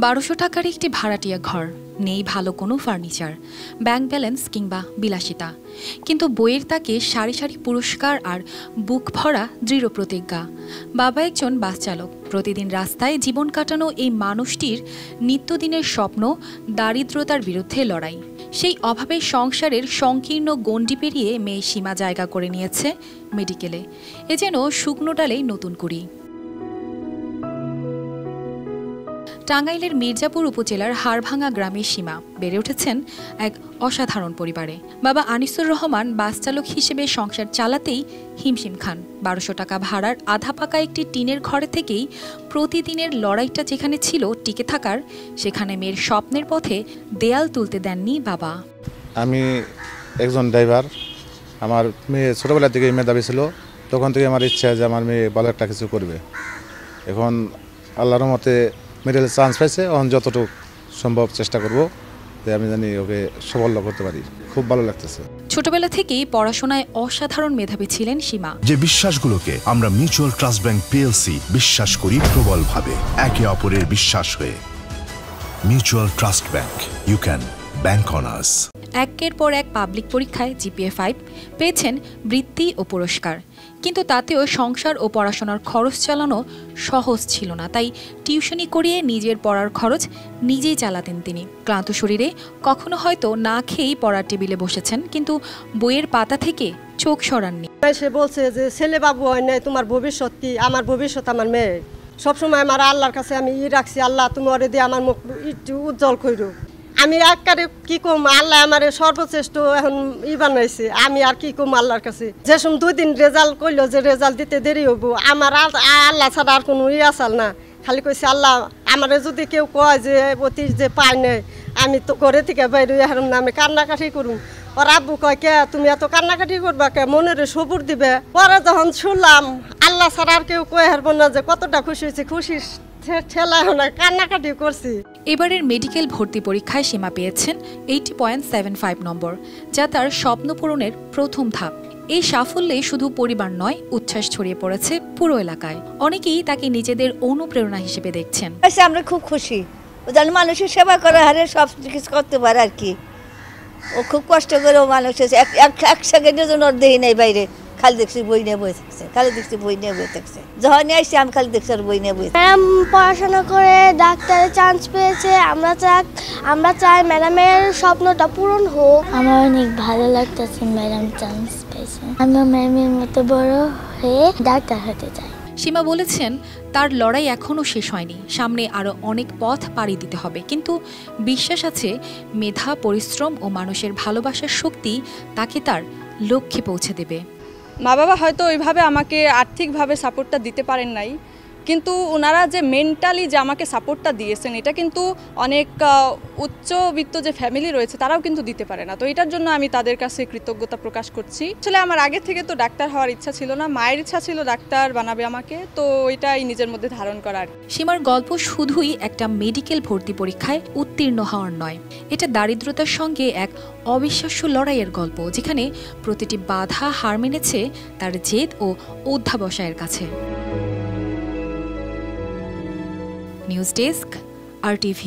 ১২০০ টাকার একটি ভাড়াটিয়া ঘর, নেই ভালো কোনো ফার্নিচার, ব্যাংক ব্যালেন্স কিংবা বিলাসিতা, কিন্তু বইয়ের তাকে সারি সারি পুরস্কার আর বুক ভরা দৃঢ় প্রতিজ্ঞা। বাবা একজন বাস চালক। প্রতিদিন রাস্তায় জীবন কাটানো এই মানুষটির নিত্যদিনের স্বপ্ন দারিদ্রতার বিরুদ্ধে লড়াই। সেই অভাবের সংসারের সংকীর্ণ গণ্ডি পেরিয়ে মেয়ে সীমা জায়গা করে নিয়েছে মেডিকেলে। এ যেন শুকনো ডালেই নতুন কুড়ি। টাঙ্গাইলের মির্জাপুর উপজেলার হাড়ভাঙ্গা গ্রামের সীমা বেড়ে উঠেছেন এক অসাধারণ পরিবারে। বাবা আনিসুর রহমান বাস চালক হিসেবে সংসার চালাতেই হিমশিম খান। ১২০০ টাকা ভাড়ার আধা পাকা একটি টিনের ঘরে থেকেই প্রতিদিনের লড়াইটা যেখানে ছিল টিকে থাকার, সেখানে মেয়ের স্বপ্নের পথে দেয়াল তুলতে দেননি বাবা। আমি একজন ড্রাইভার। আমার মেয়ে ছোটোবেলা থেকে মেধাবী ছিল। তখন থেকে আমার ইচ্ছা যে আমার মেয়ে ভালো একটা কিছু করবে। এখন আল্লাহর রহমতে মেডিকেল চান্স পাইছে। এখন যতটুকু সম্ভব চেষ্টা করব যে আমি জানি ওকে সফল করতে পারি। খুব ভালো লাগতেছে। ছোটবেলা থেকেই পড়াশোনায় অসাধারণ মেধাবী ছিলেন সীমা। যে বিশ্বাসগুলোকে আমরা মিউচুয়াল ট্রাস্ট ব্যাংক পিএলসি বিশ্বাস করি প্রবলভাবে, একে অপরের বিশ্বাস হয়ে। Mutual trust bank, you can bank on us. একের পর এক পাবলিক পরীক্ষায় জিপিএ 5 পেয়েছেন, বৃত্তি ও পুরস্কার, কিন্তু তাতেও সংসার ও পড়াশোনার খরচ চালানো সহজ ছিল না। তাই টিউশনি করিয়ে নিজের পড়ার খরচ নিজেই চালাতেন তিনি। ক্লান্ত শরীরে কখনো হয়তো না খেয়েই পড়ার টেবিলে বসেছেন, কিন্তু বইয়ের পাতা থেকে চোখ সরাননি। সে বলছে যে ছেলে বাবু হয় নাই, তোমার ভবিষ্যৎ কি? আমার ভবিষ্যৎ আমার মেয়ে। সবসময় আমার আল্লাহর কাছে আমি রাখছি, আল্লাহ তুমি ওরে দিয়ে আমার মুখ একটু উজ্জ্বল করো। আমি একবারে কি কম, আল্লাহ আমার সর্বশ্রেষ্ঠ এখন বানাইছে। আমি আর কি কম আল্লাহর কাছে। যে সময় 2 দিন রেজাল্ট করলো, যে রেজাল্ট দিতে দেরি হইব, আমার আল্লাহ ছাড়া আর কোনো আসাল না। খালি কইছে আল্লাহ আমার যদি কেউ কয় যে অতি যে পায় নাই, আমি তো ঘরে থেকে বাইরে হারাম না, আমি কান্নাকাটি করুম। ওর আব্বু কয় কে তুমি এত কান্নাকাটি করবা কে, মনের সবুর দিবে। পরে যখন শুনলাম আল্লাহ ছাড়া আর কেউ কয়ে হারবো না, যে কতটা খুশি হয়েছে, খুশি ঠেলা কান্নাকাটি করছি। এবারের মেডিকেল ভর্তি পরীক্ষায় সীমা পেয়েছেন 80.75 নম্বর, যা তার স্বপ্ন পূরণের প্রথম ধাপ। এই সাফল্যে শুধু পরিবার নয়, উচ্ছ্বাস ছড়িয়ে পড়েছে পুরো এলাকায়। অনেকেই তাকে নিজেদের অনুপ্রেরণা হিসেবে দেখছেন। আমরা খুব খুশি, মানুষের সেবা করা হারে সব কিছু করতে পারে আর কি। ও খুব কষ্ট করে মানুষের এক সেকেন্ডের জন্য ওর দেহি নেই বাইরে, খালি দেখছি বই নিয়ে বই থাকছে, খালি দেখছি বই নিয়ে বই থাকছে। যখন আসছি আমি খালি দেখছি আর বই নিয়ে বই। ম্যাডাম পড়াশোনা করে ডাক্তারের চান্স পেয়েছে, আমরা চাই ম্যাডামের স্বপ্নটা পূরণ হোক। আমার অনেক ভালো লাগতেছে ম্যাডাম চান্স পেয়েছে। আমি ম্যামের মতো বড় হয়ে ডাক্তার হতে চাই। সীমা বলেছেন তার লড়াই এখনও শেষ হয়নি, সামনে আরও অনেক পথ পাড়ি দিতে হবে, কিন্তু বিশ্বাস আছে মেধা, পরিশ্রম ও মানুষের ভালোবাসার শক্তি তাকে তার লক্ষ্যে পৌঁছে দেবে। মা বাবা হয়তো ওইভাবে আমাকে আর্থিকভাবে সাপোর্টটা দিতে পারেন নাই, কিন্তু ওনারা যে মেন্টালি যে আমাকে সাপোর্টটা দিয়েছেন, এটা কিন্তু অনেক উচ্চবিত্ত যে ফ্যামিলি রয়েছে তারাও কিন্তু দিতে পারে না। তো এটার জন্য আমি তাদের কাছে কৃতজ্ঞতা প্রকাশ করছি। আসলে আমার আগে থেকে তো ডাক্তার হওয়ার ইচ্ছা ছিল না, মায়ের ইচ্ছা ছিল ডাক্তার বানাবে আমাকে, তো এটাই নিজের মধ্যে ধারণ করার। সীমার গল্প শুধুই একটা মেডিকেল ভর্তি পরীক্ষায় উত্তীর্ণ হওয়ার নয়, এটা দারিদ্রতার সঙ্গে এক অবিশ্বাস্য লড়াইয়ের গল্প, যেখানে প্রতিটি বাধা হার মেনেছে তার জেদ ও অধ্যাবসায়ের কাছে। News desk, RTV।